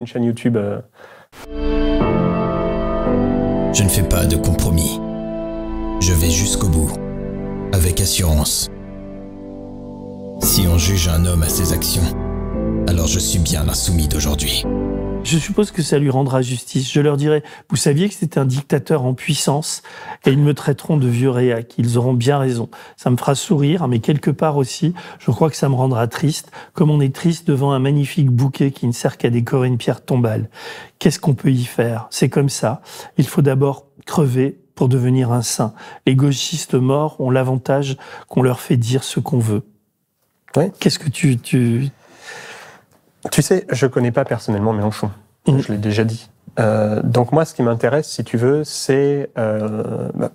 une chaîne YouTube. Je ne fais pas de compromis. Je vais jusqu'au bout, avec assurance. Si on juge un homme à ses actions, alors je suis bien l'insoumis d'aujourd'hui. Je suppose que ça lui rendra justice. Je leur dirai, vous saviez que c'était un dictateur en puissance et ils me traiteront de vieux réac. Ils auront bien raison. Ça me fera sourire, mais quelque part aussi, je crois que ça me rendra triste, comme on est triste devant un magnifique bouquet qui ne sert qu'à décorer une pierre tombale. Qu'est-ce qu'on peut y faire? C'est comme ça. Il faut d'abord crever pour devenir un saint. Les gauchistes morts ont l'avantage qu'on leur fait dire ce qu'on veut. Ouais. Qu'est-ce que tu... Tu sais, je connais pas personnellement Mélenchon. Je l'ai déjà dit. Donc moi, ce qui m'intéresse, si tu veux, c'est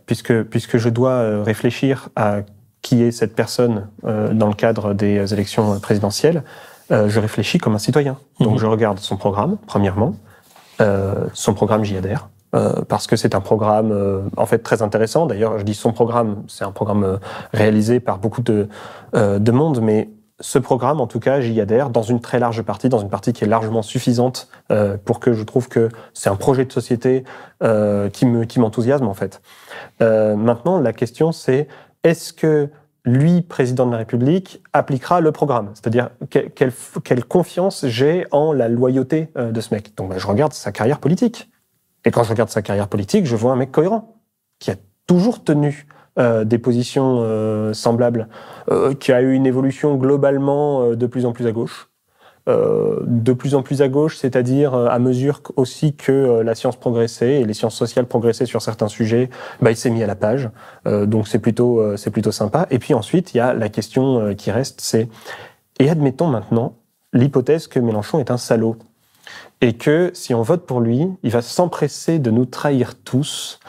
puisque je dois réfléchir à qui est cette personne dans le cadre des élections présidentielles, je réfléchis comme un citoyen. Donc je regarde son programme, premièrement, son programme JADR, parce que c'est un programme en fait très intéressant. D'ailleurs, je dis son programme, c'est un programme réalisé par beaucoup de monde, mais ce programme, en tout cas, j'y adhère dans une très large partie, dans une partie qui est largement suffisante pour que je trouve que c'est un projet de société qui m'enthousiasme, en fait. Maintenant, la question, c'est est-ce que lui, président de la République, appliquera le programme? C'est-à-dire, quelle confiance j'ai en la loyauté de ce mec? Donc, je regarde sa carrière politique. Et quand je regarde sa carrière politique, je vois un mec cohérent, qui a toujours tenu des positions semblables, qui a eu une évolution globalement de plus en plus à gauche. De plus en plus à gauche, c'est-à-dire à mesure aussi que la science progressait et les sciences sociales progressaient sur certains sujets, il s'est mis à la page. Donc c'est plutôt sympa. Et puis ensuite, il y a la question qui reste, c'est et admettons maintenant l'hypothèse que Mélenchon est un salaud. Et que si on vote pour lui, il va s'empresser de nous trahir tous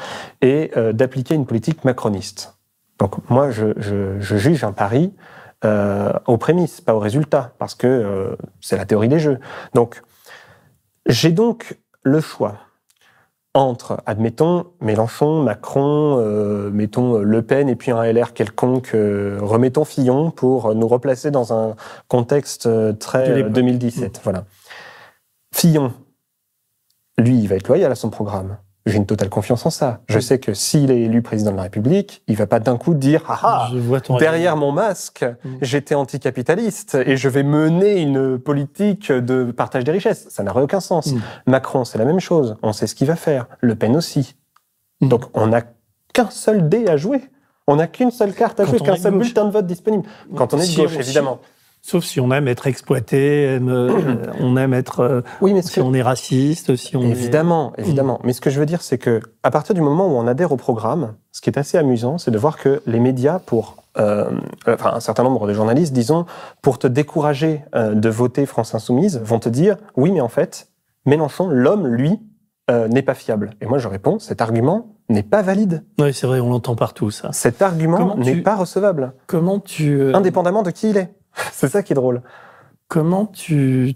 et d'appliquer une politique macroniste. Donc moi, je juge un pari aux prémices, pas aux résultats, parce que c'est la théorie des jeux. Donc, j'ai donc le choix entre, admettons, Mélenchon, Macron, mettons Le Pen et puis un LR quelconque, remettons Fillon pour nous replacer dans un contexte très 2017. Voilà. Fillon, lui, il va être loyal à son programme. J'ai une totale confiance en ça. Je sais que s'il est élu président de la République, il va pas d'un coup dire « Ah ah, derrière mon masque, j'étais anticapitaliste et je vais mener une politique de partage des richesses. » Ça n'aurait aucun sens. Macron, c'est la même chose. On sait ce qu'il va faire. Le Pen aussi. Donc, on n'a qu'un seul dé à jouer. On n'a qu'une seule carte à jouer, qu'un seul bulletin de vote disponible. Quand on est de gauche, évidemment. Sauf si on aime être exploité, on aime être... si on est raciste, si on évidemment. Mais ce que je veux dire, c'est que à partir du moment où on adhère au programme, ce qui est assez amusant, c'est de voir que les médias, un certain nombre de journalistes, disons, pour te décourager de voter France Insoumise, vont te dire « Oui, mais en fait, Mélenchon, l'homme, lui, n'est pas fiable. » Et moi, je réponds « Cet argument n'est pas valide. » Oui, c'est vrai, on l'entend partout, ça. Cet argument n'est pas recevable. Comment tu... Indépendamment de qui il est. C'est ça qui est drôle. Comment tu